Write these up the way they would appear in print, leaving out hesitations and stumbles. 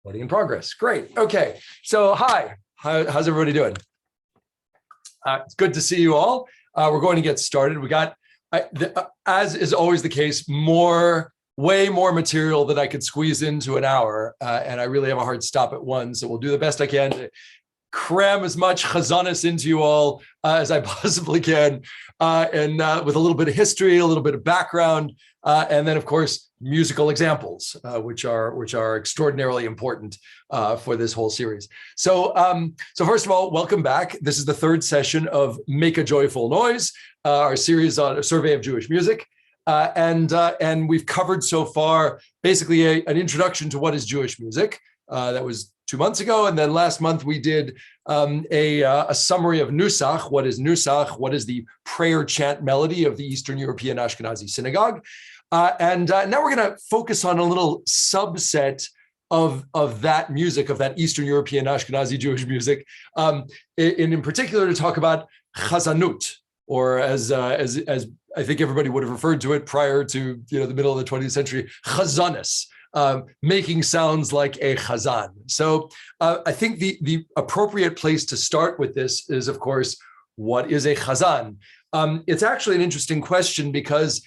Recording in progress. Great. Okay. So hi. How's everybody doing? It's good to see you all. We're going to get started. We got, as is always the case, way more material than I could squeeze into an hour. And I really have a hard stop at one. So we'll do the best I can to cram as much Hazzanut into you all as I possibly can. And with a little bit of history, a little bit of background, and then of course, musical examples, which are extraordinarily important for this whole series. So first of all, welcome back. This is the third session of Make a Joyful Noise, our series on a survey of Jewish music. And we've covered so far basically an introduction to what is Jewish music. That was 2 months ago, and then last month we did a summary of Nusach. What is Nusach? What is the prayer chant melody of the Eastern European Ashkenazi synagogue? And now we're going to focus on a little subset of that music, of that Eastern European Ashkenazi Jewish music, in particular to talk about Hazzanut, or as I think everybody would have referred to it prior to the middle of the 20th century, Hazzanus. Making sounds like a chazan. So I think the appropriate place to start with this is, of course, what is a chazan? It's actually an interesting question because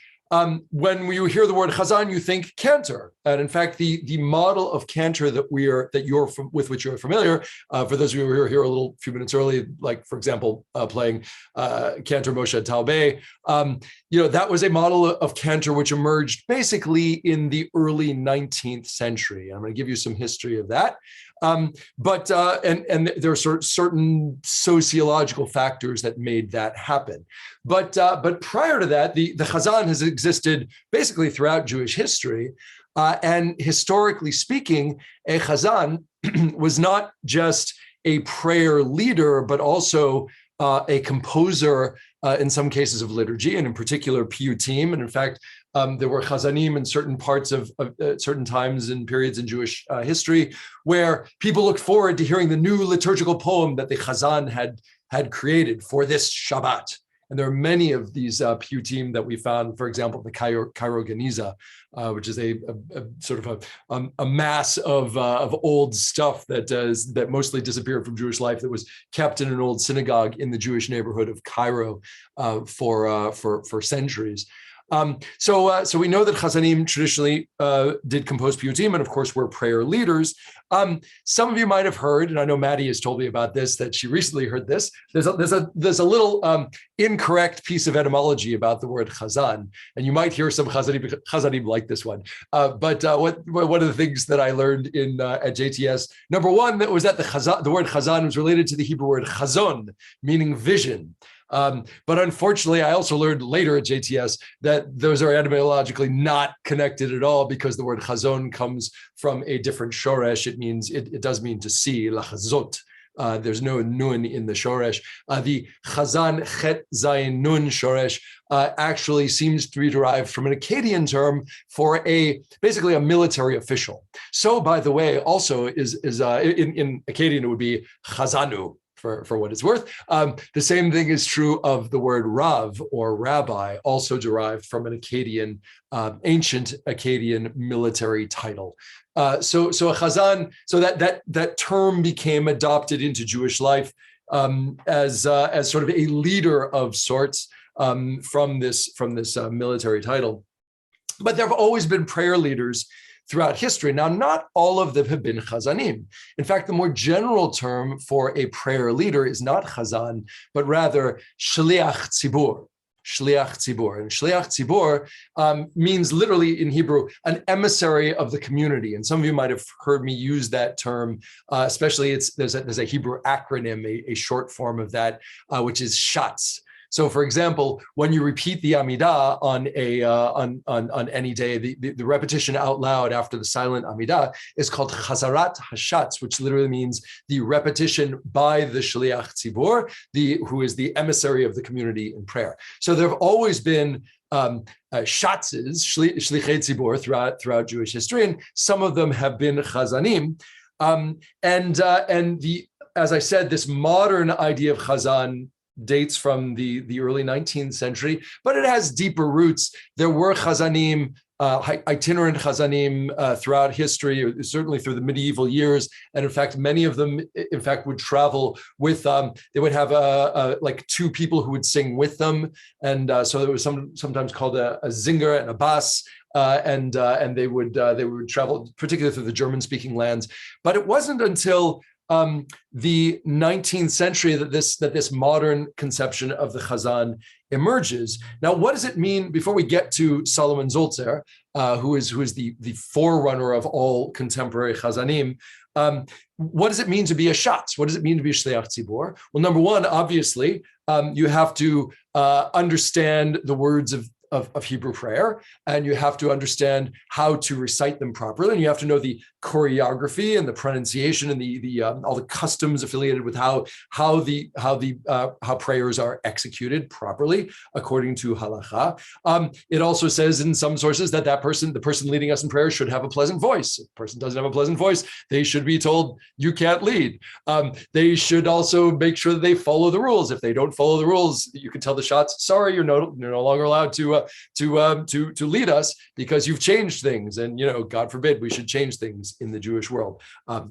when you hear the word chazan, you think cantor, and in fact, the model of cantor with which you're familiar, for those of you who were here a few minutes early, like for example, playing cantor Moshe Taubé, that was a model of cantor which emerged basically in the early 19th century. I'm going to give you some history of that. But there are certain sociological factors that made that happen. But prior to that, the chazan has existed basically throughout Jewish history. And historically speaking, a chazan was not just a prayer leader, but also a composer in some cases of liturgy, and in particular piyutim. And in fact, there were chazanim in certain parts of certain times and periods in Jewish history where people looked forward to hearing the new liturgical poem that the chazan had created for this Shabbat. And there are many of these piyutim that we found, for example, the Cairo Geniza, which is a sort of a mass of old stuff that mostly disappeared from Jewish life, that was kept in an old synagogue in the Jewish neighborhood of Cairo for centuries. So we know that Chazanim traditionally did compose piyutim, and of course were prayer leaders. Some of you might have heard, and I know Maddie has told me about this, that she recently heard this. There's a little incorrect piece of etymology about the word chazan, and you might hear some Chazanim like this one. But one of the things that I learned at JTS, number one, that was that the word chazan was related to the Hebrew word chazon, meaning vision. But unfortunately, I also learned later at JTS that those are etymologically not connected at all, because the word chazon comes from a different shoresh. It does mean to see, lachazot. There's no nun in the shoresh. The chazan chet zayin nun shoresh actually seems to be derived from an Akkadian term for basically a military official. So, by the way, also is in Akkadian it would be chazanu. For what it's worth. The same thing is true of the word Rav or rabbi, also derived from an Akkadian, ancient Akkadian military title. So a chazan, so that term became adopted into Jewish life as sort of a leader of sorts from this military title. But there have always been prayer leaders throughout history. Now, not all of them have been chazanim. In fact, the more general term for a prayer leader is not chazan, but rather shliach tzibur. Shliach tzibur. And shliach tzibur means literally in Hebrew, an emissary of the community. And some of you might have heard me use that term, especially there's a Hebrew acronym, a short form of that, which is SHATS. So, for example, when you repeat the Amidah on any day, the repetition out loud after the silent Amidah is called Chazarat Hashatz, which literally means the repetition by the Shliach Tzibur, who is the emissary of the community in prayer. So there have always been shatzes, Shlichei Tzibur, throughout Jewish history, and some of them have been Chazanim. As I said, this modern idea of Chazan dates from the early 19th century, but it has deeper roots. There were chazanim itinerant chazanim throughout history, certainly through the medieval years. And in fact, many of them, in fact, would travel with, they would have like two people who would sing with them. And so there was sometimes called a zinger and a bas. And they would travel particularly through the German-speaking lands. But it wasn't until the 19th century that this modern conception of the chazan emerges. Now, what does it mean, before we get to Solomon Zulzer, who is the forerunner of all contemporary chazanim, what does it mean to be a shatz? What does it mean to be a shliach tzibur? Well, number one, obviously, you have to understand the words of Hebrew prayer, and you have to understand how to recite them properly, and you have to know the choreography and the pronunciation and the all the customs affiliated with how prayers are executed properly according to halacha. It also says in some sources that the person leading us in prayer should have a pleasant voice. If the person doesn't have a pleasant voice, they should be told, you can't lead. They should also make sure that they follow the rules. If they don't follow the rules, you can tell the shots, sorry, you're no longer allowed to lead us because you've changed things. And God forbid we should change things in the Jewish world.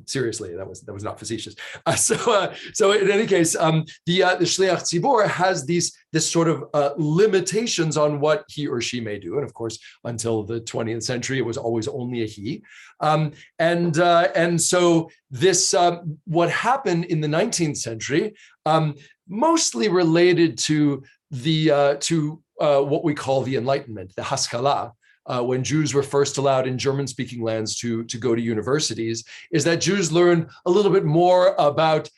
Seriously, that was not facetious. So in any case, the shliach tzibur has this sort of limitations on what he or she may do. And of course, until the 20th century, it was always only a he. And so this, what happened in the 19th century, mostly related to what we call the Enlightenment, the Haskalah, when Jews were first allowed in German-speaking lands to go to universities, is that Jews learned a little bit more about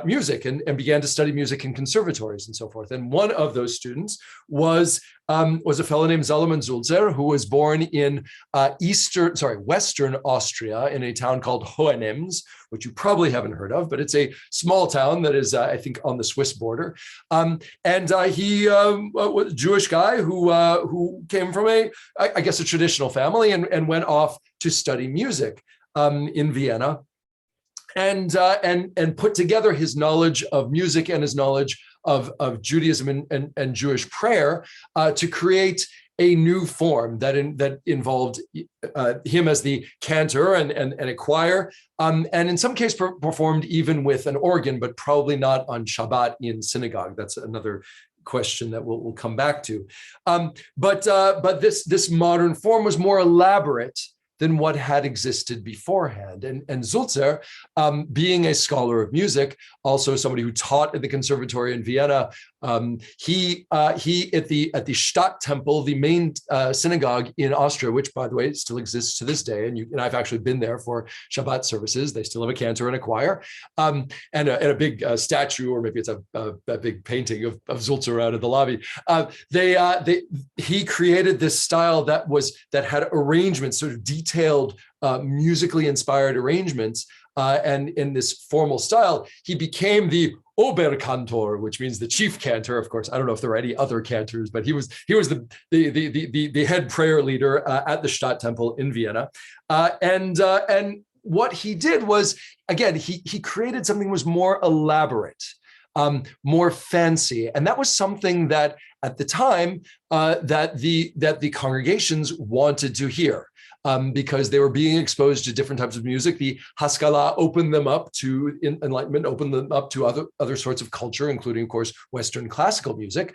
music and began to study music in conservatories and so forth. And one of those students was a fellow named Solomon Zulzer, who was born in Western Austria in a town called Hohenems, which you probably haven't heard of, but it's a small town that is, I think, on the Swiss border. He was a Jewish guy who came from a traditional family and went off to study music in Vienna. And put together his knowledge of music and his knowledge of Judaism and Jewish prayer to create a new form that involved him as the cantor and a choir, and in some cases performed even with an organ, but probably not on Shabbat in synagogue. That's another question that we'll come back to. But this modern form was more elaborate than what had existed beforehand. And Zulzer, being a scholar of music, also somebody who taught at the conservatory in Vienna, he at the Stadttemple, the main synagogue in Austria, which by the way still exists to this day, and I've actually been there for Shabbat services. They still have a cantor and a choir, and a big statue, or maybe it's a big painting of Zulzer out of the lobby. He created this style that had arrangements, sort of detailed, musically inspired arrangements, and in this formal style, he became the Oberkantor, which means the chief cantor. Of course, I don't know if there are any other cantors, but he was the head prayer leader at the Stadttemple in Vienna, and what he did was, again, he created something that was more elaborate, more fancy, and that was something that at the time that the congregations wanted to hear. Because they were being exposed to different types of music. The Haskalah opened them up to Enlightenment, opened them up to other sorts of culture, including, of course, Western classical music.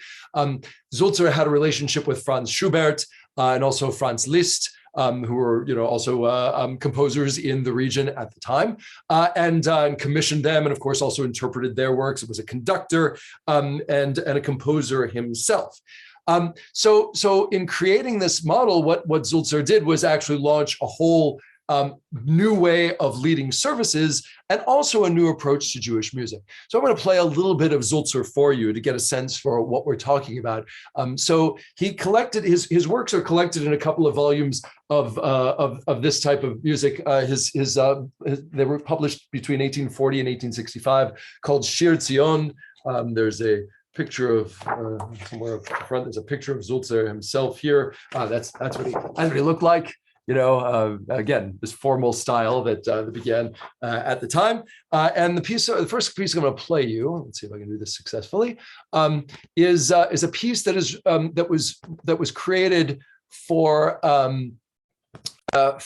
Zulzer had a relationship with Franz Schubert and also Franz Liszt, who were, also composers in the region at the time, and commissioned them, and of course also interpreted their works. It was a conductor and a composer himself. So in creating this model, what Zulzer did was actually launch a whole new way of leading services and also a new approach to Jewish music. So I'm going to play a little bit of Zulzer for you to get a sense for what we're talking about. So he collected his works are collected in a couple of volumes of this type of music. They were published between 1840 and 1865, called Shir Zion. There's a picture of somewhere up front. There's a picture of Zulzer himself here. That's what he looked like. Again, this formal style that began at the time. And the first piece I'm going to play you. Let's see if I can do this successfully. Is a piece that was created for a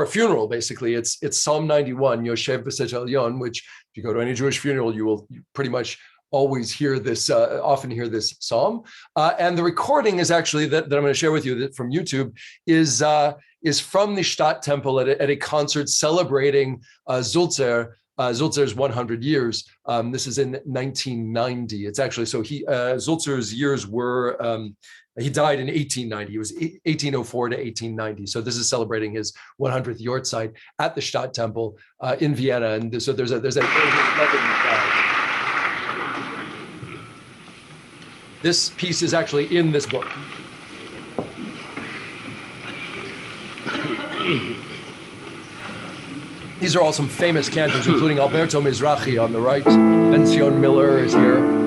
funeral. Basically, it's Psalm 91, Yoshev B'Sech Elyon, which if you go to any Jewish funeral, you pretty much always hear this, often hear this psalm. And the recording is actually that I'm going to share with you from YouTube is from the Stadt Temple at a concert celebrating Sulzer's 100 years. This is in 1990. It's actually, so Sulzer's years were, he died in 1890. It was 1804 to 1890. So this is celebrating his 100th Yortzeit at the Stadt Temple in Vienna. And so there's a this piece is actually in this book. These are all some famous cantors, including Alberto Mizrahi on the right. Ben-Zion Miller is here.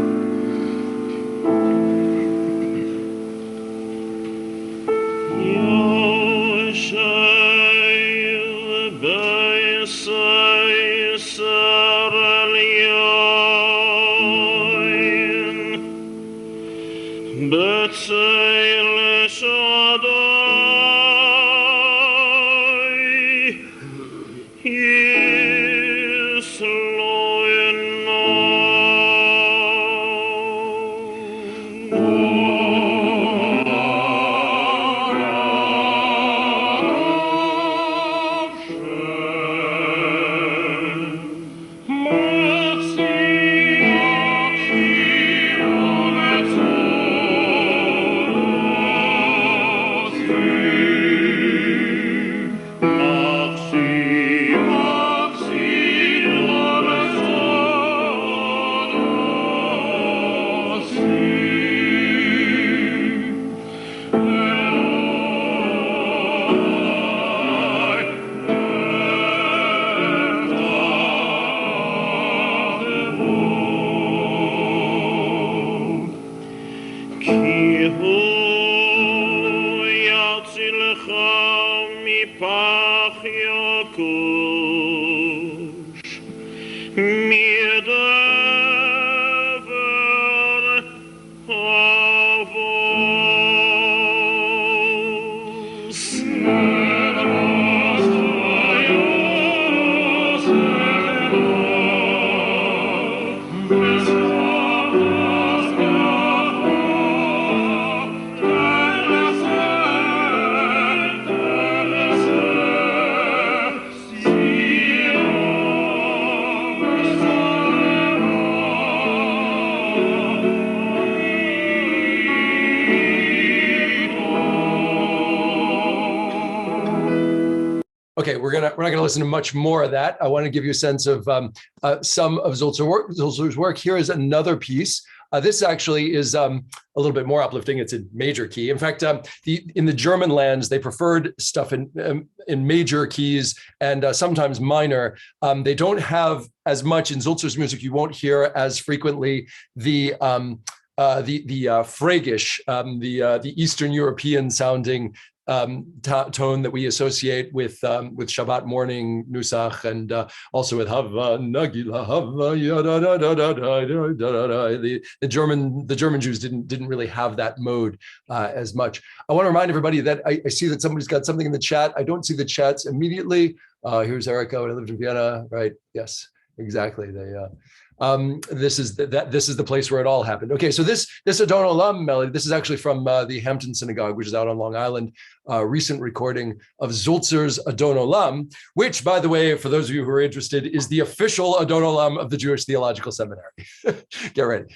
Okay, we're not gonna listen to much more of that. I want to give you a sense of some of Sulzer's work. Here is another piece. This actually is a little bit more uplifting. It's in major key. In fact, in the German lands, they preferred stuff in major keys and sometimes minor. They don't have as much in Sulzer's music. You won't hear as frequently the Phrygisch, the Eastern European sounding tone that we associate with Shabbat morning Nusach and also with Hava Nagila Hava yada da da da da da. The German Jews didn't really have that mode as much. I want to remind everybody that I see that somebody's got something in the chat. I don't see the chats immediately. Here's Erica when I lived in Vienna, right? Yes, exactly. This is the place where it all happened. Okay, so this Adon Olam melody, this is actually from the Hampton Synagogue, which is out on Long Island, recent recording of Sulzer's Adon Olam, which, by the way, for those of you who are interested, is the official Adon Olam of the Jewish Theological Seminary. Get ready.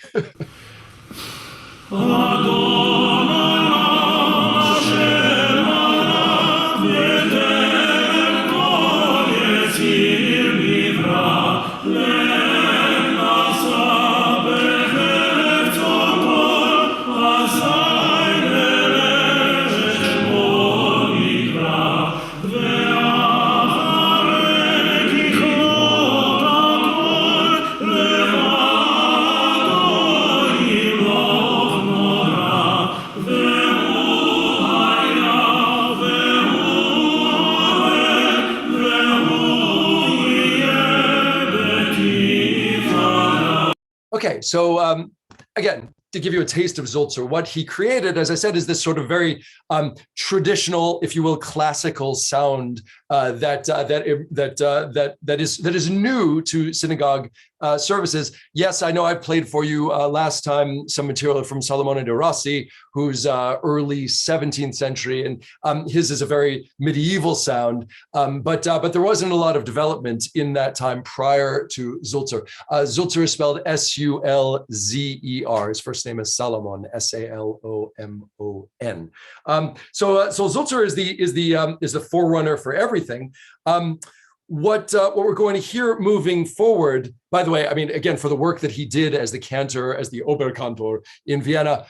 Okay, so again, to give you a taste of Zulzer, what he created, as I said, is this sort of very traditional, if you will, classical sound that is new to synagogue services. Yes, I know I've played for you last time some material from Salomone de Rossi, who's early 17th century, and his is a very medieval sound. But there wasn't a lot of development in that time prior to Zulzer. Zulzer is spelled S-U-L-Z-E-R. His first name is Salomon, S-A-L-O-M-O-N. So Zulzer is the forerunner for everything. What we're going to hear moving forward, by the way, I mean, again, for the work that he did as the cantor, as the Oberkantor in Vienna,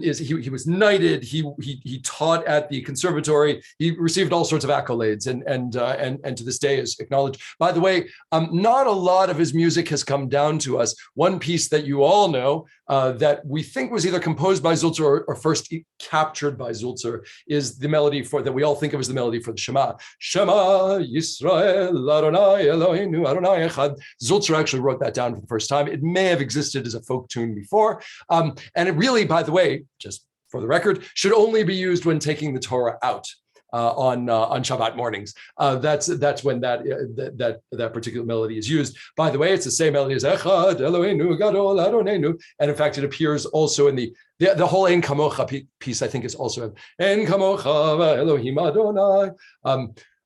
is he was knighted. He taught at the conservatory. He received all sorts of accolades, and to this day is acknowledged. By the way, not a lot of his music has come down to us. One piece that you all know that we think was either composed by Zulzer or first captured by Zulzer is the melody that we all think of as the melody for the Shema. Shema Yisrael Adonai Eloheinu Adonai Echad. Zulzer actually wrote that down for the first time. It may have existed as a folk tune before. And it really, by the way, just for the record, should only be used when taking the Torah out on Shabbat mornings. That's when that particular melody is used. By the way, it's the same melody as Echad Eloheinu Gadol Adonenu. And in fact, it appears also in the whole Ein Kamocha piece, I think, is also Ein Kamocha Elohim Adonai.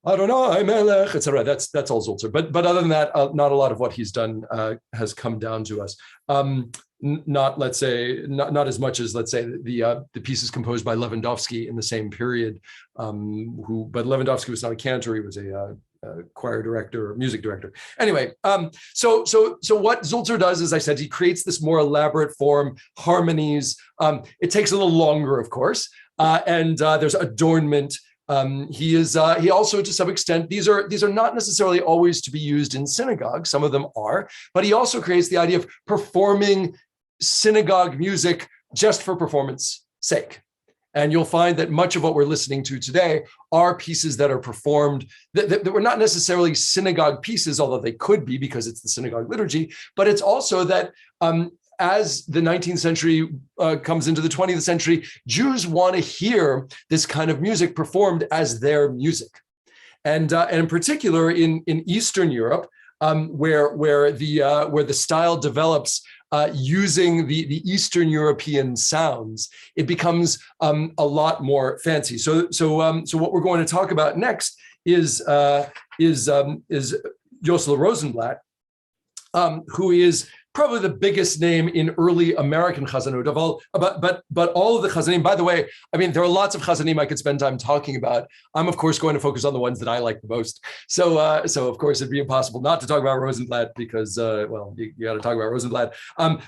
Adonai Melech, etc. That's all Zulzer. But other than that, not a lot of what he's done has come down to us. Not as much as, let's say, the pieces composed by Lewandowski in the same period. But Lewandowski was not a cantor; he was a choir director or music director. Anyway, so what Zulzer does, as I said, he creates this more elaborate form, harmonies. It takes a little longer, of course, and there's adornment. He also, to some extent, these are not necessarily always to be used in synagogue. Some of them are, but he also creates the idea of performing synagogue music just for performance sake. And you'll find that much of what we're listening to today are pieces that are performed that were not necessarily synagogue pieces, although they could be because it's the synagogue liturgy. But it's also that as the 19th century comes into the 20th century, Jews want to hear this kind of music performed as their music. And in particular in Eastern Europe, where the style develops using the Eastern European sounds, it becomes a lot more fancy. So what we're going to talk about next is Yossel Rosenblatt, who is probably the biggest name in early American Hazzanut of all, but all of the Chazzanim. By the way, I mean, there are lots of Chazzanim I could spend time talking about. I'm of course going to focus on the ones that I like the most. So of course it'd be impossible not to talk about Rosenblatt because you got to talk about Rosenblatt.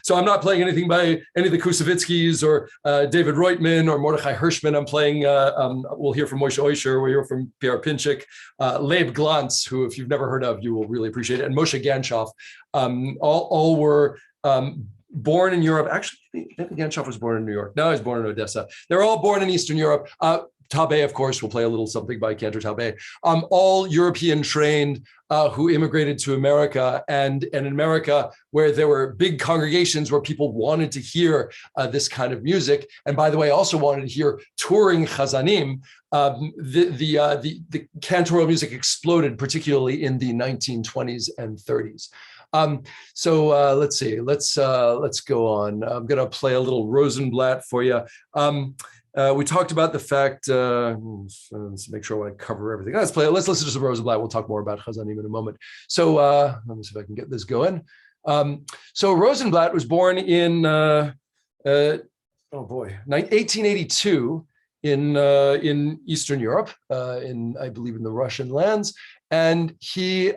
So I'm not playing anything by any of the Kusevitskis or David Reutman or Mordechai Hirschman. I'm playing. We'll hear from Moshe Oisher. We'll hear from Pierre Pinchik, Leib Glantz, who if you've never heard of, you will really appreciate it, and Moshe Ganshoff. All were born in Europe. Actually, Ganshoff was born in New York. No, he's born in Odessa. They're all born in Eastern Europe. Tabe, of course, will play a little something by Cantor Tabe. All European trained who immigrated to America, and in America, where there were big congregations where people wanted to hear this kind of music, and by the way, also wanted to hear touring chazanim. The cantorial music exploded, particularly in the 1920s and 30s. Let's see. Let's go on. I'm going to play a little Rosenblatt for you. We talked about the fact. Let's make sure I want to cover everything. Let's listen to some Rosenblatt. We'll talk more about Chazanim in a moment. So let me see if I can get this going. So Rosenblatt was born in 1882 in Eastern Europe, I believe in the Russian lands, and he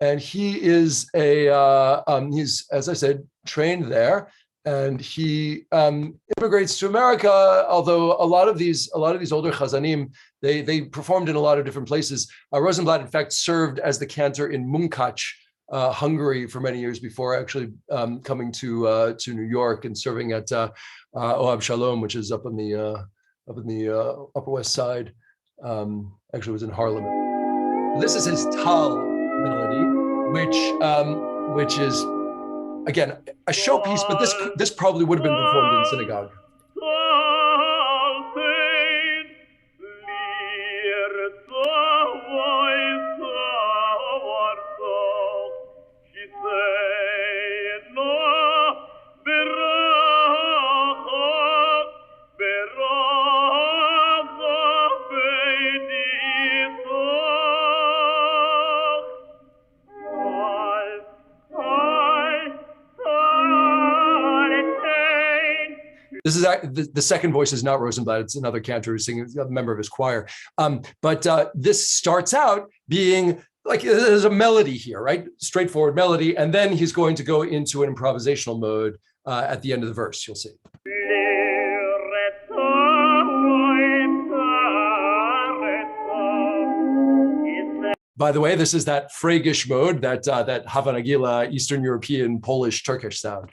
is he's, as I said, trained there, and he immigrates to America. Although a lot of these older chazanim, they performed in a lot of different places. Rosenblatt, in fact, served as the cantor in Munkac, Hungary, for many years before actually coming to New York and serving at Ohab Shalom, which is up in the Upper West Side. Actually, it was in Harlem. This is his Tal melody, which is again, a showpiece, but this probably would have been performed in synagogue. This is the second voice is not Rosenblatt. It's another cantor who's singing, a member of his choir. But this starts out being like, there's a melody here, right? Straightforward melody. And then he's going to go into an improvisational mode at the end of the verse, you'll see. By the way, this is that Freygish mode, that Havanagila, Eastern European, Polish, Turkish sound.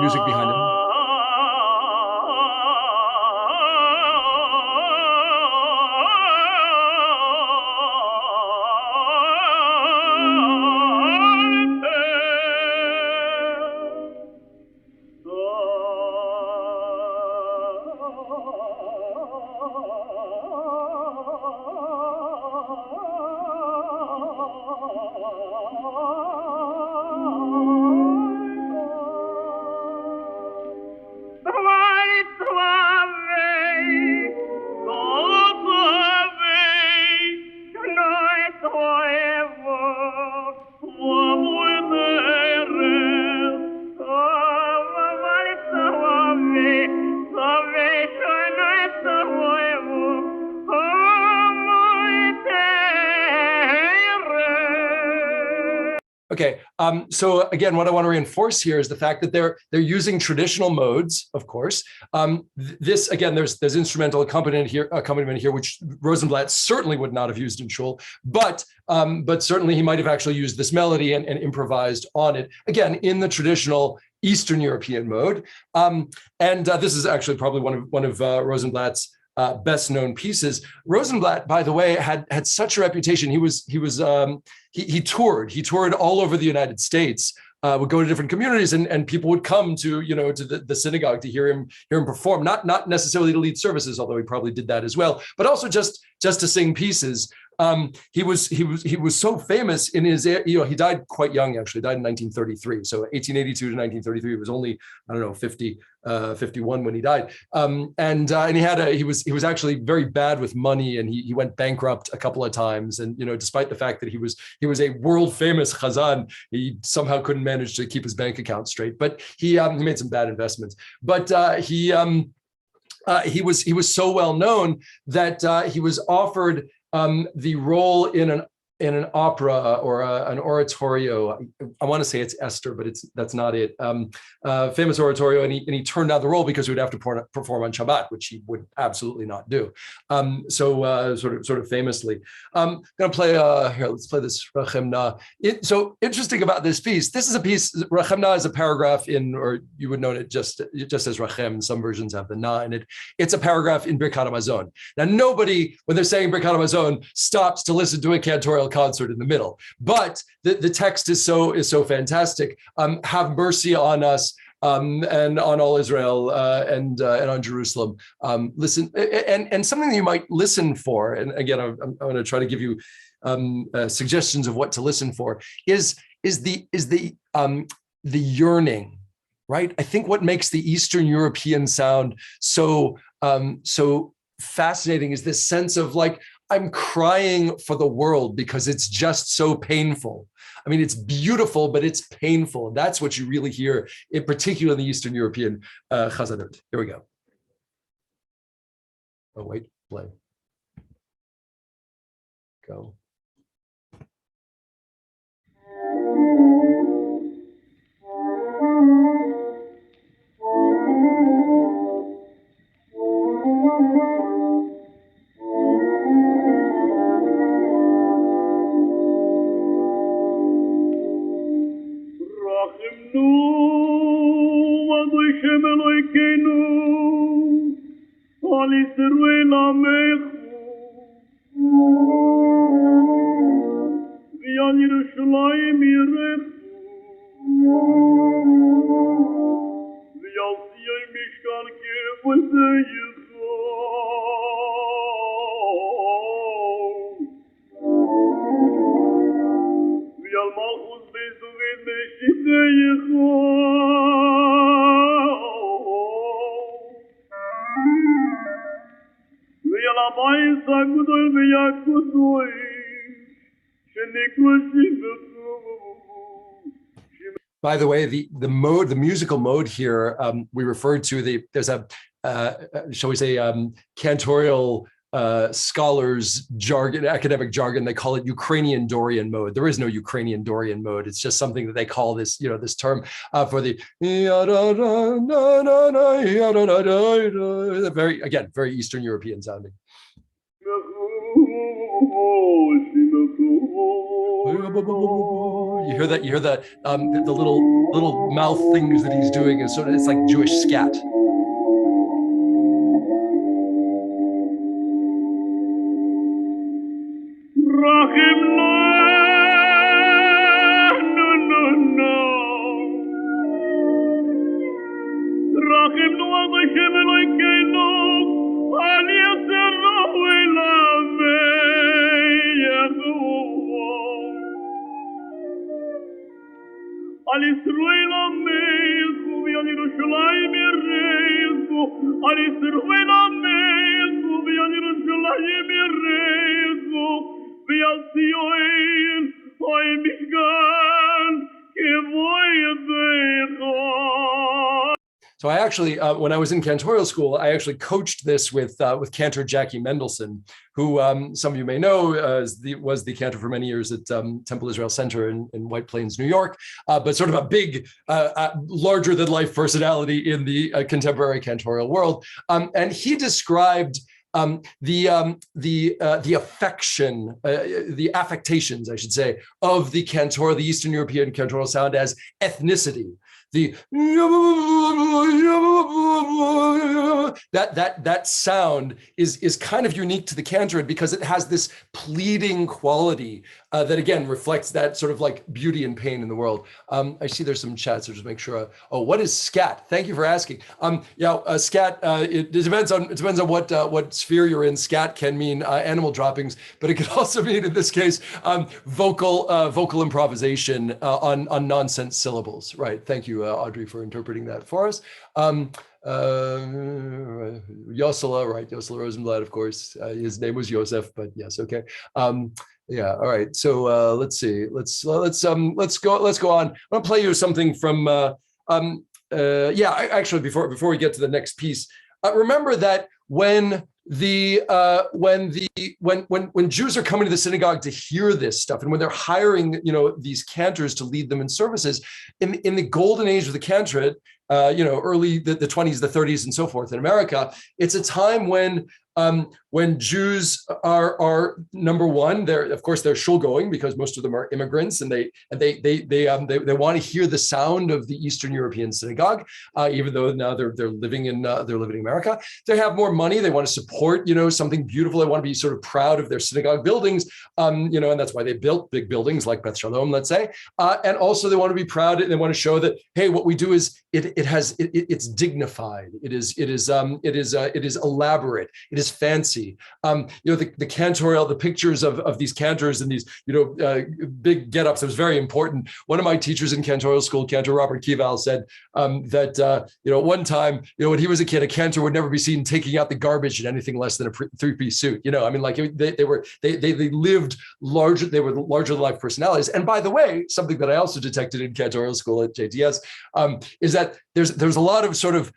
Music behind him. Okay, so again, what I want to reinforce here is the fact that they're using traditional modes, of course. This again, there's instrumental accompaniment here, which Rosenblatt certainly would not have used in Shul, but certainly he might have actually used this melody and improvised on it, again, in the traditional Eastern European mode. This is actually probably one of Rosenblatt's best known pieces. Rosenblatt, by the way, had such a reputation. He toured all over the United States, would go to different communities, and people would come to the synagogue to hear him perform, not necessarily to lead services, although he probably did that as well, but also just to sing pieces. He was so famous in his, he died quite young, actually, died in 1933. So 1882 to 1933, he was only, I don't know, 51 when he died. And he was actually very bad with money, and he went bankrupt a couple of times. And, despite the fact that he was a world famous chazan, he somehow couldn't manage to keep his bank account straight, but he made some bad investments. But he was so well known that he was offered the role in an opera or an oratorio. I want to say it's Esther, but that's not it. Famous oratorio, and he turned down the role because he would have to perform on Shabbat, which he would absolutely not do. Sort of famously, I'm going to play here. Let's play this Rachemna. So interesting about this piece. This is a piece. Rachemna is a paragraph in, or you would know it just as Rachem. Some versions have the na in it. It's a paragraph in Birkat Hamazon. Now, nobody, when they're saying Birkat Hamazon, stops to listen to a cantorial concert in the middle, but the text is so fantastic. Have mercy on us, and on all Israel, and on Jerusalem. Listen, and something that you might listen for, and again, I'm going to try to give you suggestions of what to listen for, is the yearning, right? I think what makes the Eastern European sound so fascinating is this sense of like, I'm crying for the world because it's just so painful. I mean, it's beautiful, but it's painful. That's what you really hear, in particular in the Eastern European Hazzanut. Here we go. Oh, wait, play. Go. By the way, the musical mode here, we referred to there's a shall we say cantorial scholars jargon, academic jargon. They call it Ukrainian Dorian mode. There is no Ukrainian Dorian mode. It's just something that they call this, this term for the very Eastern European sounding. You hear that? You hear the little mouth things that he's doing is it's like Jewish scat. So I actually, when I was in cantorial school, I actually coached this with cantor Jackie Mendelson, who some of you may know was the cantor for many years at Temple Israel Center in White Plains, New York, but sort of a big, larger than life personality in the contemporary cantorial world. And he described the affection, the affectations, I should say, of the cantor, the Eastern European cantorial sound as ethnicity. That sound is kind of unique to the cantor because it has this pleading quality that again reflects that sort of like beauty and pain in the world. I see there's some chats, so just make sure. Oh, what is scat? Thank you for asking. Scat. It depends on what sphere you're in. Scat can mean animal droppings, but it could also mean in this case vocal improvisation on nonsense syllables. Right. Thank you, Audrey, for interpreting that for us. Yosela, right? Yosela Rosenblatt, of course. His name was Yosef, but yes, okay. Yeah, all right. So let's see. Let's go on. I'm gonna play you something from. Actually, before we get to the next piece, remember that when Jews are coming to the synagogue to hear this stuff, and when they're hiring, these cantors to lead them in services, in the golden age of the cantorate, early the 20s, the 30s, and so forth in America, it's a time when Jews are number one, they're shul going because most of them are immigrants, and they want to hear the sound of the Eastern European synagogue, even though now they're living in America. They have more money. They want to support something beautiful. They want to be sort of proud of their synagogue buildings, and that's why they built big buildings like Beth Shalom, let's say, and also they want to be proud and they want to show that, hey, what we do is it's dignified. It is elaborate. It is fancy. see. The cantorial, the pictures of these cantors and these, big get-ups. It was very important. One of my teachers in cantorial school, Cantor Robert Keval, said that one time, when he was a kid, a cantor would never be seen taking out the garbage in anything less than a three-piece suit. They lived larger. They were larger than life personalities. And by the way, something that I also detected in cantorial school at JTS is that there's a lot of sort of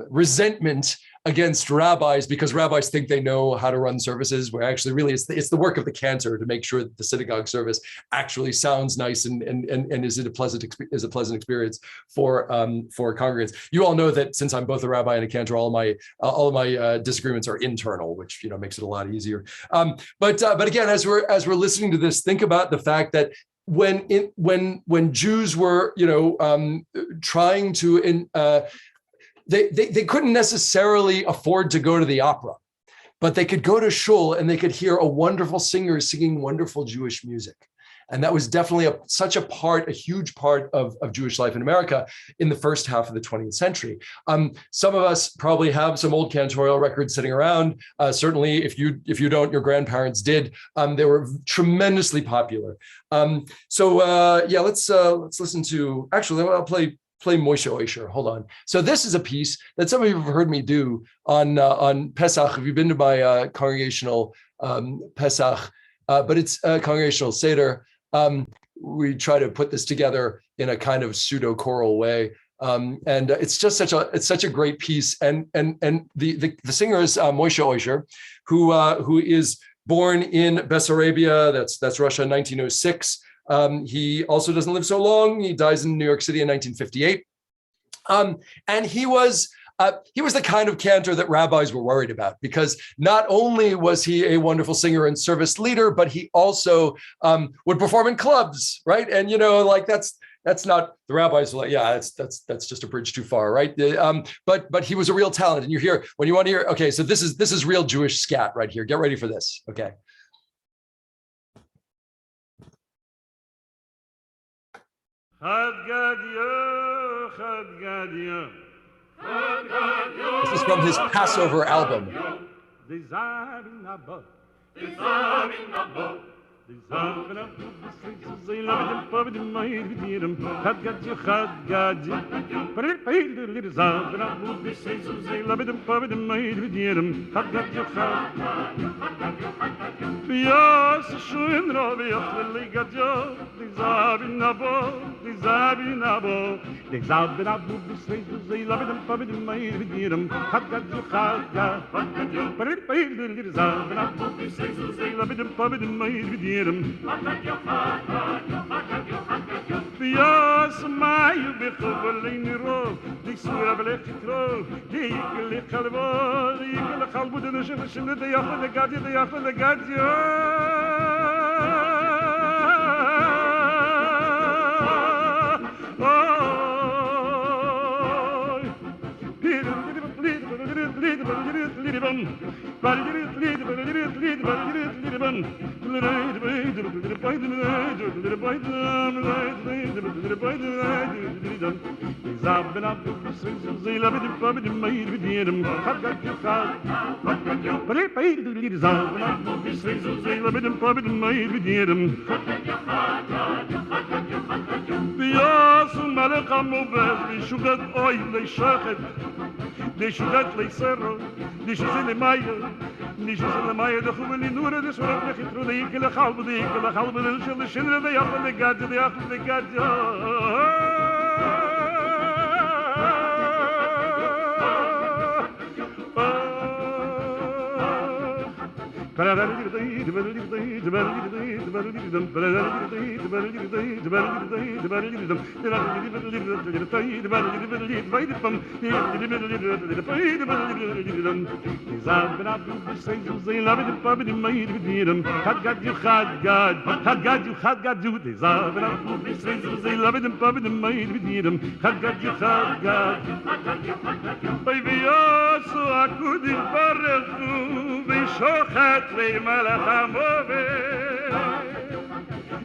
resentment against rabbis because rabbis think they know how to run services, where actually really it's the work of the cantor to make sure that the synagogue service actually sounds nice and is a pleasant experience for congregants. You all know that since I'm both a rabbi and a cantor, all of my disagreements are internal, which makes it a lot easier. But again, as we're listening to this, think about the fact that when Jews were trying to they couldn't necessarily afford to go to the opera, but they could go to shul and they could hear a wonderful singer singing wonderful Jewish music. And that was definitely a huge part of Jewish life in America in the first half of the 20th century. Some of us probably have some old cantorial records sitting around. Certainly, if you don't, your grandparents did. They were tremendously popular. Let's listen to. Actually, I'll play Moshe Oisher. Hold on. So this is a piece that some of you have heard me do on Pesach. If you've been to my congregational Pesach, but it's a congregational Seder. We try to put this together in a kind of pseudo choral way, and it's just such a great piece. And the singer is Moshe Oisher, who is born in Bessarabia. That's Russia, in 1906. He also doesn't live so long. He dies in New York City in 1958. And he was the kind of cantor that rabbis were worried about, because not only was he a wonderful singer and service leader, but he also would perform in clubs, right? And that's not, the rabbis were like, yeah, that's just a bridge too far, right? But he was a real talent, and you hear when you want to hear. Okay, so this is real Jewish scat right here. Get ready for this. Okay. This is from his Passover album.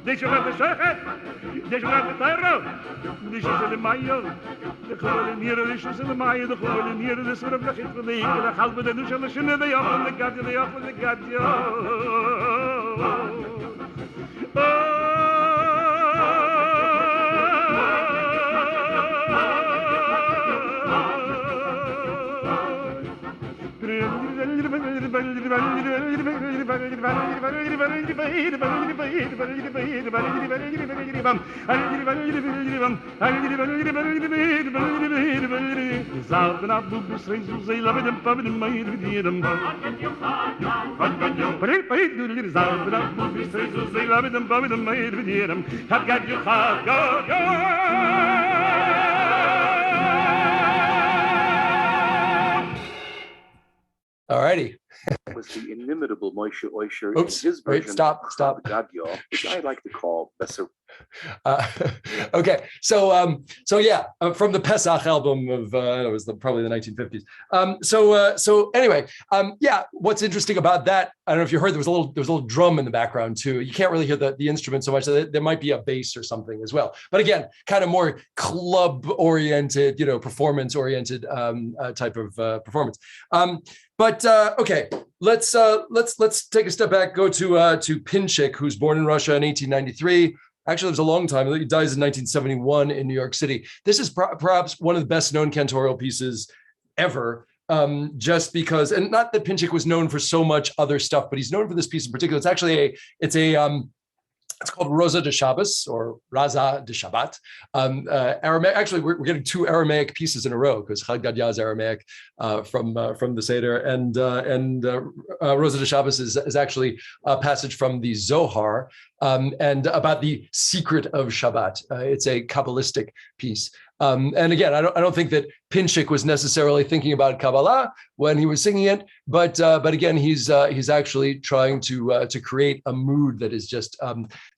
Deixa eu ver, deixa eu ver, terra. Deixa eu ver, maio. De kolonieren, deixa eu ver, maio. De kolonieren, de surf, de git, de ik, de halve, de nushel, de shine, de op, de gat, de op, de gat, All righty. Was the inimitable Moshe Oisher Oops, in his wait, version stop. of Gadyo, which I like to call Besser. Okay, so yeah, from the Pesach album of it was probably the 1950s. So anyway, yeah, what's interesting about that? I don't know if you heard there was a little drum in the background too. You can't really hear the instrument so much. So there might be a bass or something as well. But again, kind of more club oriented, performance oriented type of performance. But okay, let's take a step back. Go to Pinchik, who's born in Russia in 1893. Actually lives a long time. He dies in 1971 in New York City. This is perhaps one of the best known cantorial pieces ever, just because, and not that Pinchik was known for so much other stuff, but he's known for this piece in particular. It's called Rosa de Shabbos or Raza de Shabbat. Aramaic. Actually, we're getting two Aramaic pieces in a row because Chag Gadya is Aramaic from the Seder, and Rosa de Shabbos is actually a passage from the Zohar and about the secret of Shabbat. It's a Kabbalistic piece. And again, I don't think that Pinchik was necessarily thinking about Kabbalah when he was singing it, but again, he's actually trying to create a mood that is just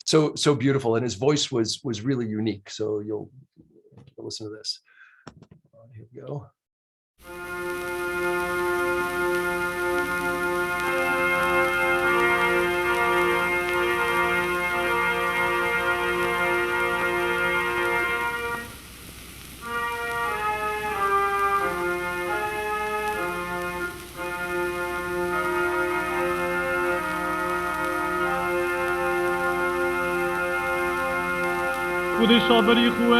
so beautiful, and his voice was really unique. So you'll listen to this. Here we go. קודשא בריחו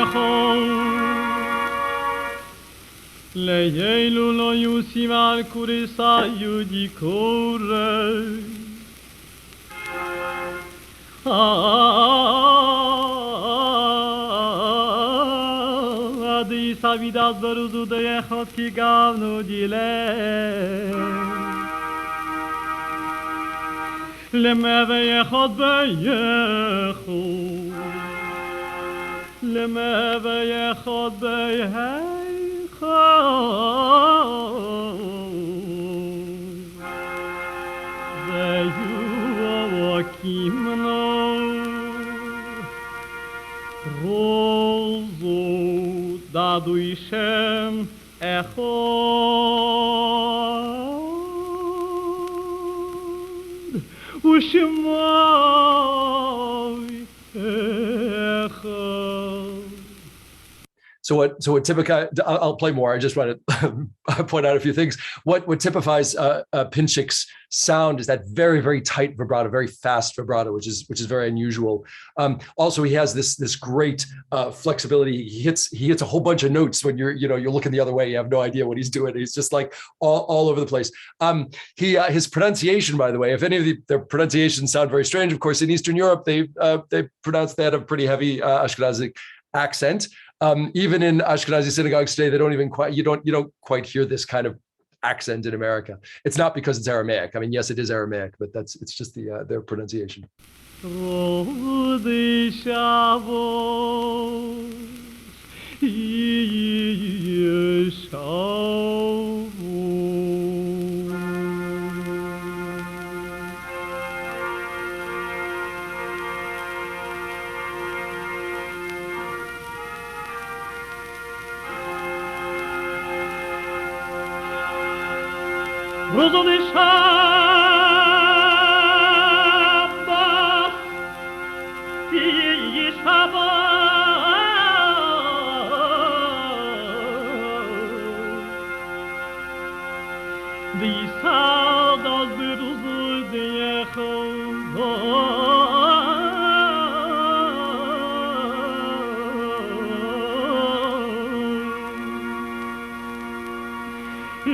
ליילו לא יוסים על קודשא יהודי קורא עדי סבידת ברוזו דייחת כי גבנו דילה למווה יחד בייחו لما بياخد بيهيخو بيو وكيمنو روزو دادو يشم اخود وشماوي So what typifies? I'll play more. I just want to point out a few things. What typifies Pinchik's sound is that very, very tight vibrato, very fast vibrato, which is very unusual. Also, he has this great flexibility. He hits a whole bunch of notes when you're looking the other way. You have no idea what he's doing. He's just like all over the place. His pronunciation, by the way, if any of their pronunciations sound very strange, of course, in Eastern Europe they pronounce that a pretty heavy Ashkenazic accent. Even in Ashkenazi synagogues today, you don't quite hear this kind of accent in America. It's not because it's Aramaic. I mean, yes, it is Aramaic, but it's just their pronunciation. Rosa de Shabbos,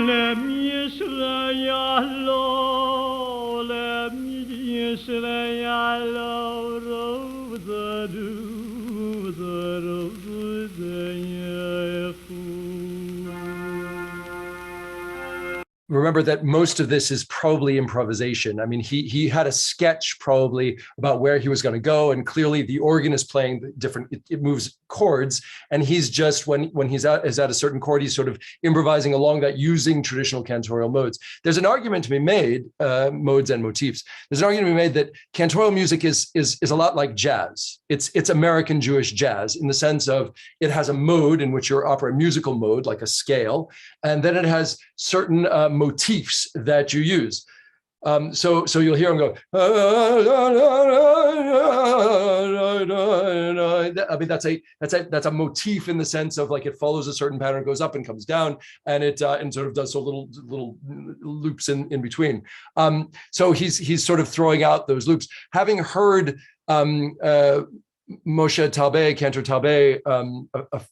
Lem Yisrael, Lem Yisrael, Rosa, remember that most of this is probably improvisation. I mean, he had a sketch probably about where he was going to go, and clearly the organ is playing the different. It moves chords, and he's just when is at a certain chord, he's sort of improvising along that using traditional cantorial modes. There's an argument to be made, modes and motifs. There's an argument to be made that cantorial music is a lot like jazz. It's American Jewish jazz in the sense of it has a mode in which you're operating musical mode, like a scale, and then it has certain motifs that you use. So you'll hear him go. I mean, that's a motif in the sense of like it follows a certain pattern, goes up and comes down, and it and sort of does so little loops in between. So he's sort of throwing out those loops. Having heard Moshe Talbeh, Cantor Talbeh,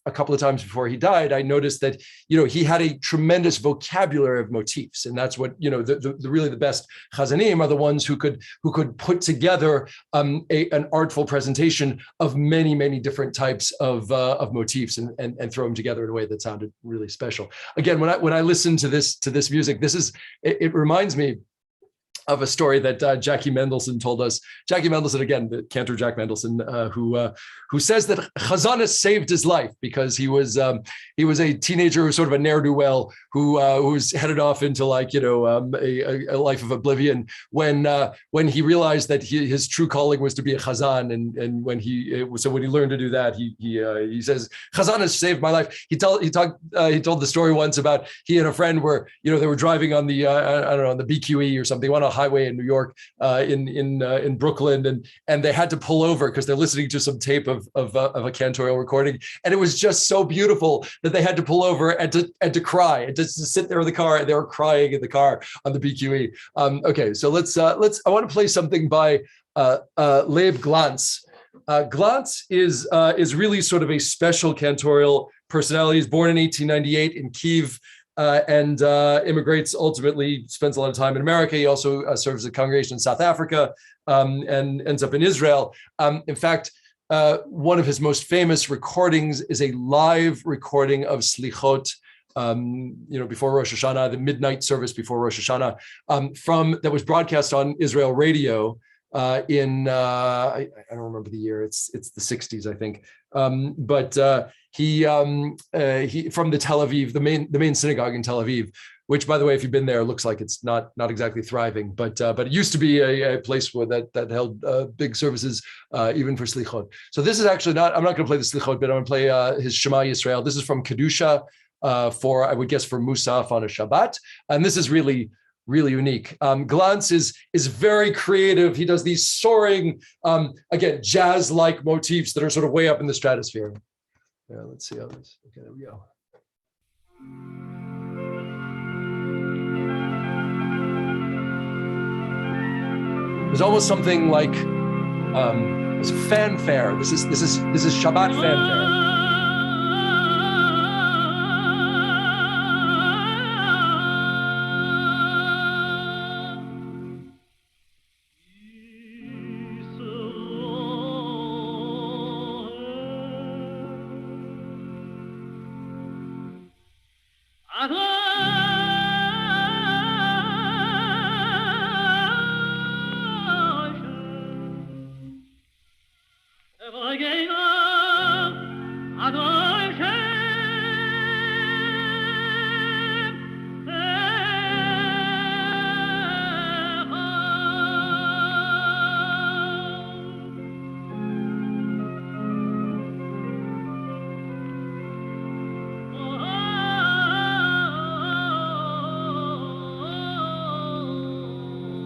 a couple of times before he died, I noticed that, he had a tremendous vocabulary of motifs. And that's what, the really the best Chazanim are the ones who could put together an artful presentation of many, many different types of motifs and throw them together in a way that sounded really special. Again, when I listen to this music, it reminds me of a story that Jackie Mendelson told us. Jackie Mendelson, again, the cantor Jack Mendelson, who says that Hazzanut saved his life because he was a teenager who was sort of a ne'er-do-well who was headed off into a life of oblivion when he realized that his true calling was to be a chazan, and when he learned to do that, he says Hazzanut saved my life. He told the story once about he and a friend were they were driving on the on the BQE or something on a highway in New York, in Brooklyn, and they had to pull over because they're listening to some tape of a cantorial recording, and it was just so beautiful that they had to pull over and to cry and just to sit there in the car, and they were crying in the car on the BQE. Okay, so let's. I want to play something by Leib Glantz. Glantz is really sort of a special cantorial personality. He's born in 1898 in Kiev. And immigrates, ultimately spends a lot of time in America. He also serves a congregation in South Africa and ends up in Israel. In fact, one of his most famous recordings is a live recording of Slichot, before Rosh Hashanah, the midnight service before Rosh Hashanah, that was broadcast on Israel radio in I don't remember the year. It's the 60s, I think. But he from the Tel Aviv, the main synagogue in Tel Aviv, which, by the way, if you've been there, looks like it's not exactly thriving, but it used to be a place where that held big services, even for Slichot. So this is actually I'm not going to play the Slichot bit. I'm going to play his Shema Yisrael. This is from Kedusha, I would guess for Musaf on a Shabbat, and this is really unique. Glantz is very creative. He does these soaring, again, jazz-like motifs that are sort of way up in the stratosphere. Yeah, let's see how this. Okay, there we go. There's almost something like it's fanfare. This is Shabbat fanfare.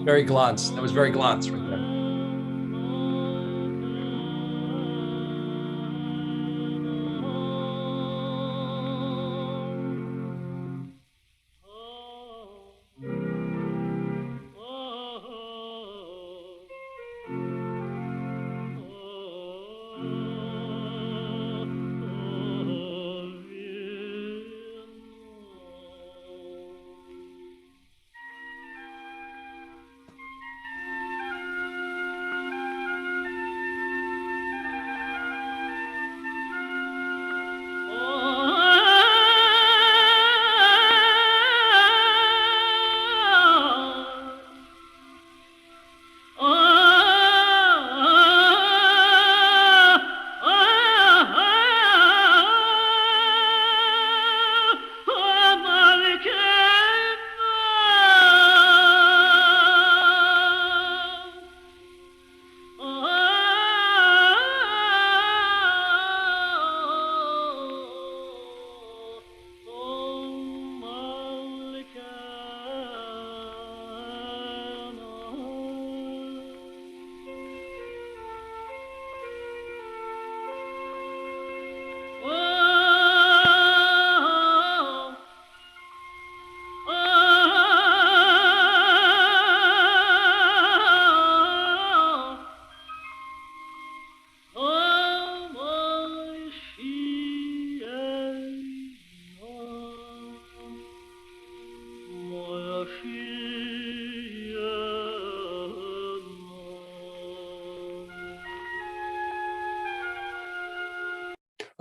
Very Glantz. That was very Glantz right there.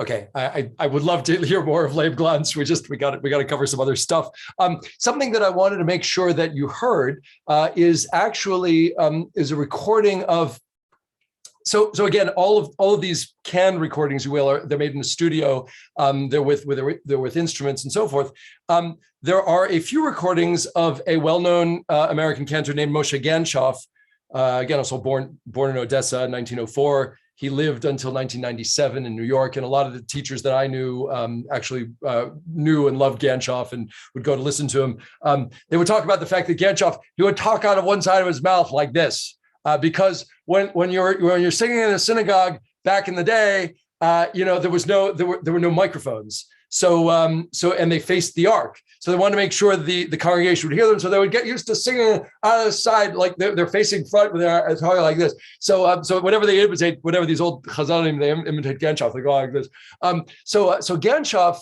Okay, I would love to hear more of Leib Glantz. We got to cover some other stuff. Something that I wanted to make sure that you heard is actually is a recording of. So again, all of these canned recordings, you will, they're made in the studio. They're with instruments and so forth. There are a few recordings of a well-known American cantor named Moshe Ganshof. Again, also born in Odessa in 1904. He lived until 1997 in New York, and a lot of the teachers that I knew actually knew and loved Ganshof and would go to listen to him. They would talk about the fact that Ganshof, he would talk out of one side of his mouth like this, because when you're singing in a synagogue back in the day, there were no microphones. So and they faced the ark. So they wanted to make sure the congregation would hear them. So they would get used to singing out of the side, like they're facing front with their talking like this. So whenever they imitate, whenever these old Hazzanut, they imitate Ganshof, they go like this. So Ganshof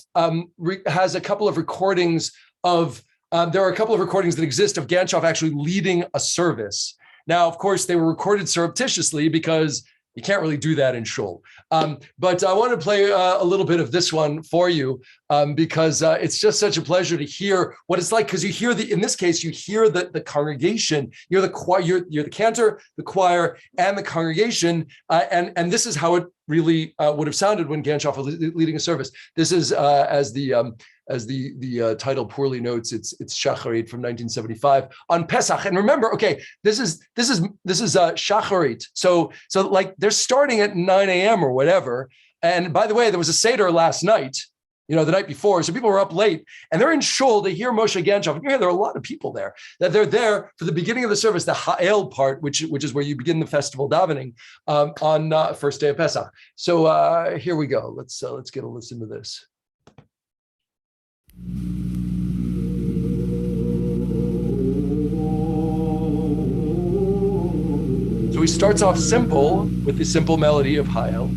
has a couple of recordings of, there are a couple of recordings that exist of Ganshof actually leading a service. Now, of course, they were recorded surreptitiously because you can't really do that in shul. But I want to play a little bit of this one for you because it's just such a pleasure to hear what it's like, because you hear in this case, you hear the congregation, you're the choir, you're the cantor, the choir, and the congregation. And this is how it really would have sounded when Ganshof was leading a service. This is as the title poorly notes, it's Shacharit from 1975 on Pesach. And remember, okay, this is Shacharit. So like they're starting at 9 a.m. or whatever. And by the way, there was a Seder last night, the night before. So people were up late and they're in shul to hear Moshe Ganshof. And there are a lot of people there that they're there for the beginning of the service, the Ha'el part, which is where you begin the festival davening on first day of Pesach. So here we go. Let's get a listen to this. So he starts off simple with the simple melody of Ha'el.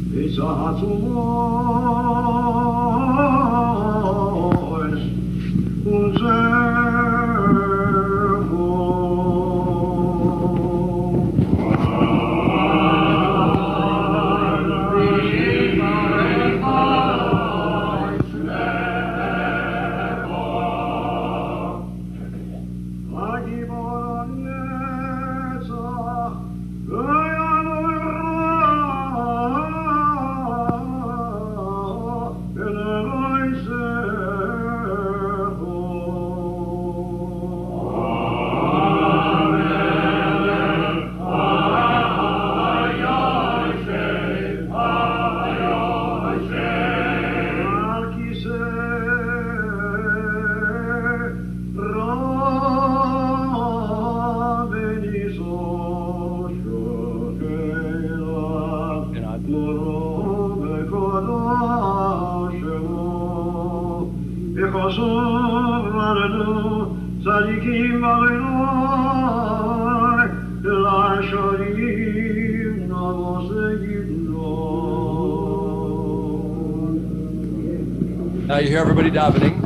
Now you hear everybody davening,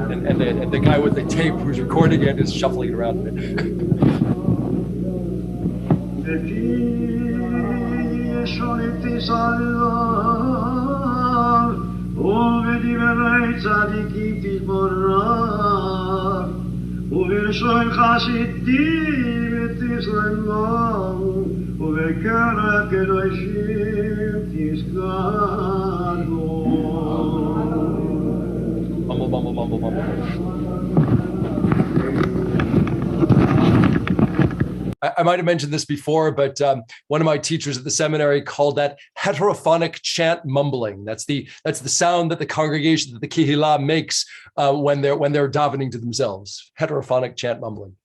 and the guy with the tape who's recording it is shuffling it around a bit. Mumble, mumble, mumble, mumble. I might have mentioned this before, but one of my teachers at the seminary called that heterophonic chant mumbling. That's the sound that the congregation, that the kihila makes when they're davening to themselves. Heterophonic chant mumbling.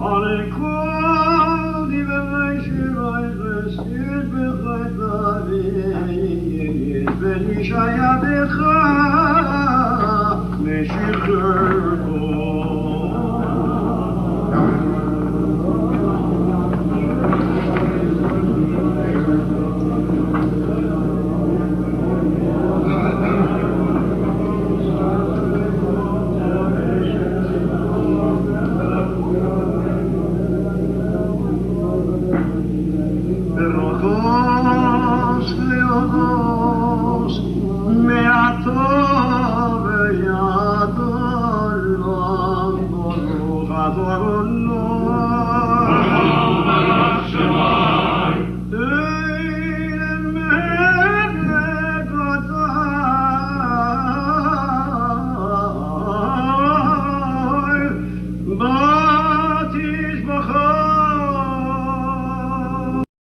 Alle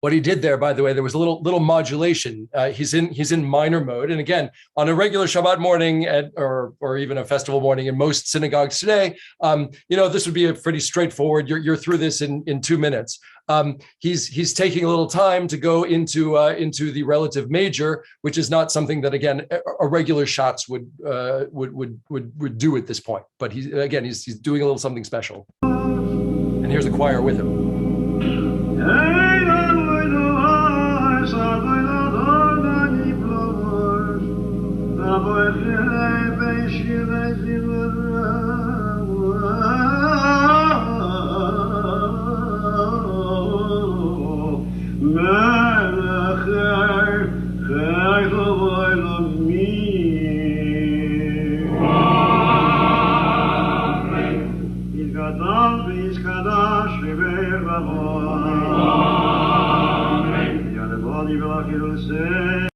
What he did there, by the way, there was a little modulation. He's in minor mode, and again, on a regular Shabbat morning or even a festival morning in most synagogues today, this would be a pretty straightforward. You're through this in 2 minutes. He's taking a little time to go into the relative major, which is not something that again a regular shots would do at this point. But he's doing a little something special. And here's the choir with him.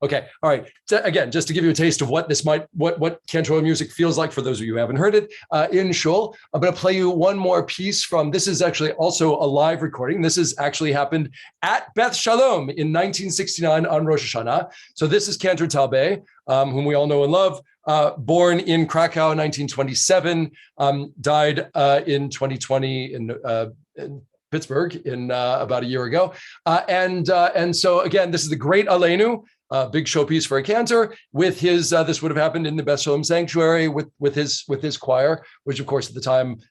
Okay, all right. So again, just to give you a taste of what cantor music feels like for those of you who haven't heard it in Shul, I'm going to play you one more piece from. This is actually also a live recording. This has actually happened at Beth Shalom in 1969 on Rosh Hashanah. So this is Cantor Talbe, whom we all know and love. Born in Krakow in 1927, died in 2020 in Pittsburgh in about a year ago. And so again, this is the Great Aleinu, big showpiece for a cantor with his, this would have happened in the Beth Shalom Sanctuary with his choir, which of course at the time,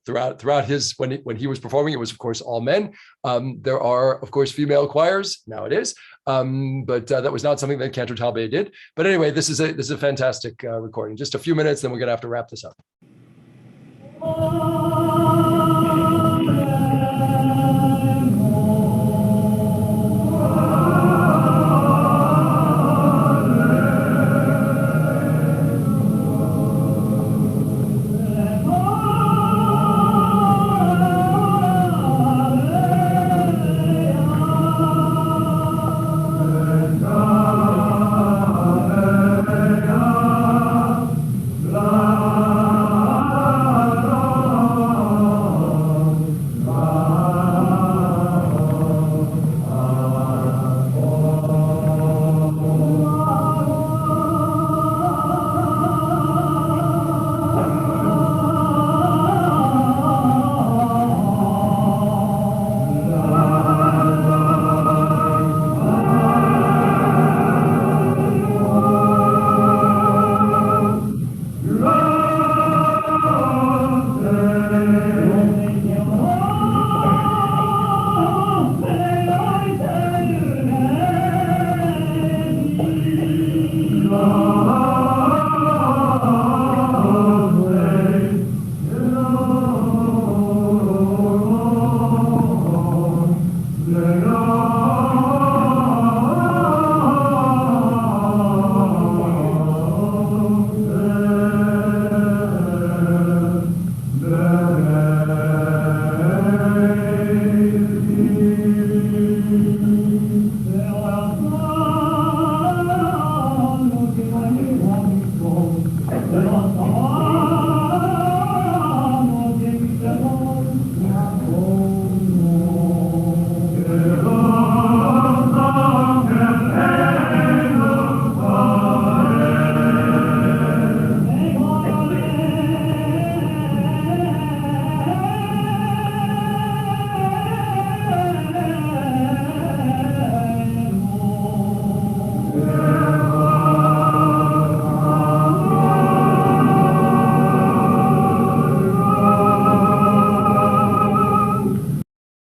throughout his, when he was performing, it was of course all men. There are of course female choirs nowadays, but that was not something that Cantor Talbe did. But anyway, this is a fantastic recording. Just a few minutes, then we're gonna have to wrap this up.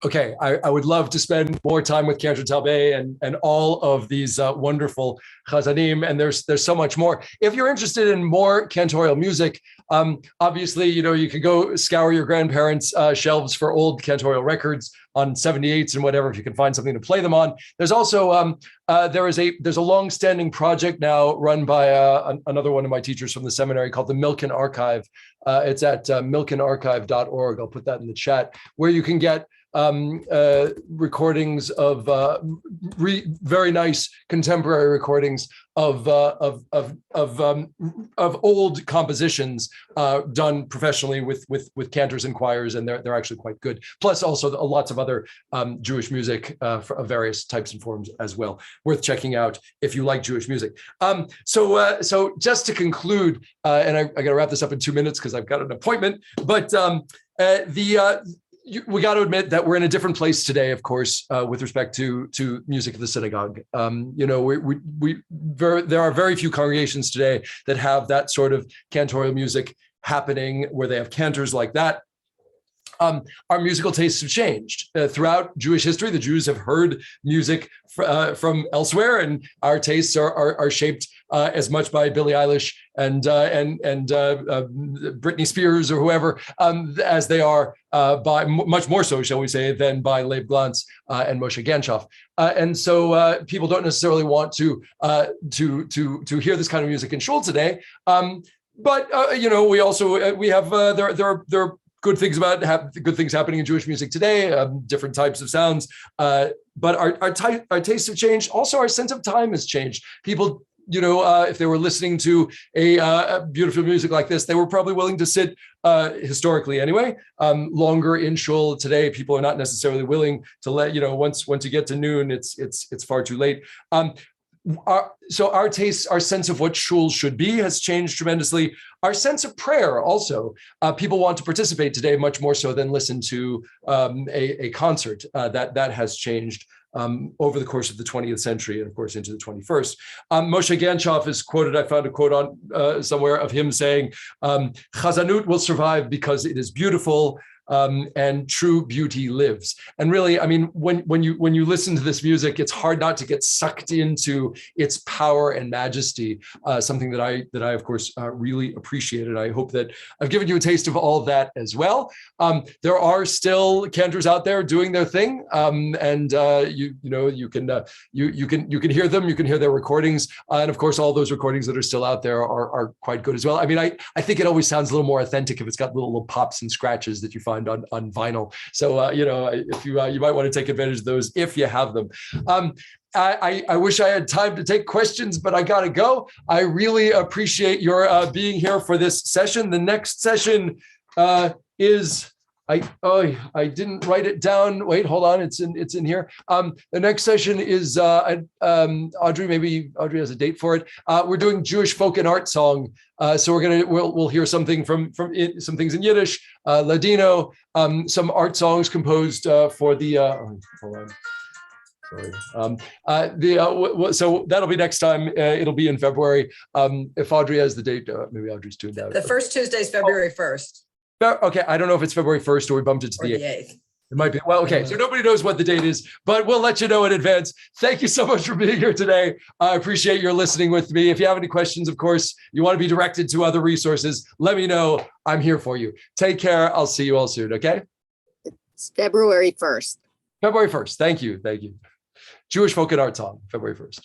Okay, I would love to spend more time with Cantor Talbeh and all of these wonderful chazanim, and there's so much more. If you're interested in more cantorial music, obviously, you can go scour your grandparents' shelves for old cantorial records on 78s and whatever, if you can find something to play them on. There's also there's a long-standing project now run by another one of my teachers from the seminary called the Milken Archive. It's at milkenarchive.org. I'll put that in the chat, where you can get recordings of very nice contemporary recordings of old compositions done professionally with cantors and choirs, and they're actually quite good. Plus, also lots of other Jewish music of various types and forms as well, worth checking out if you like Jewish music. So just to conclude, and I got to wrap this up in 2 minutes because I've got an appointment, but we got to admit that we're in a different place today, of course, with respect to music of the synagogue. There are very few congregations today that have that sort of cantorial music happening, where they have cantors like that. Our musical tastes have changed throughout Jewish history. The Jews have heard music from elsewhere, and our tastes are shaped as much by Billie Eilish and Britney Spears or whoever as they are by much more so, shall we say, than by Leib Glantz and Moshe Ganshoff. And so people don't necessarily want to hear this kind of music in shul today. But we also we have there are good things good things happening in Jewish music today, different types of sounds. But our tastes have changed. Also, our sense of time has changed. People, if they were listening to a beautiful music like this, they were probably willing to sit, historically anyway, longer in shul. Today, people are not necessarily willing to let, once you get to noon, it's far too late. So our taste, our sense of what shul should be has changed tremendously. Our sense of prayer also, people want to participate today much more so than listen to a concert. That has changed over the course of the 20th century and of course into the 21st. Moshe Ganshoff is quoted, I found a quote on somewhere of him saying, Hazzanut will survive because it is beautiful, and true beauty lives. And really, I mean, when you listen to this music, it's hard not to get sucked into its power and majesty. Something that I of course really appreciated. I hope that I've given you a taste of all of that as well. There are still cantors out there doing their thing, and you can hear them. You can hear their recordings, and of course, all those recordings that are still out there are quite good as well. I mean, I think it always sounds a little more authentic if it's got little pops and scratches that you find on vinyl. So if you might want to take advantage of those if you have them. I wish I had time to take questions, but I gotta go. I really appreciate your being here for this session. The next session is I didn't write it down. Wait, hold on. It's in here. The next session is Audrey. Maybe Audrey has a date for it. We're doing Jewish folk and art song. So we'll hear something from some things in Yiddish, Ladino, some art songs composed for the. Hold on. Sorry. So that'll be next time. It'll be in February. If Audrey has the date, maybe Audrey's tuned out. The first Tuesday is February 1st. Okay, I don't know if it's February 1st or we bumped it to the 8th. It might be. Well, okay, so nobody knows what the date is, but we'll let you know in advance. Thank you so much for being here today. I appreciate your listening with me. If you have any questions, of course, you want to be directed to other resources, let me know. I'm here for you. Take care. I'll see you all soon, okay? It's February 1st. February 1st. Thank you. Jewish folk and art song, February 1st.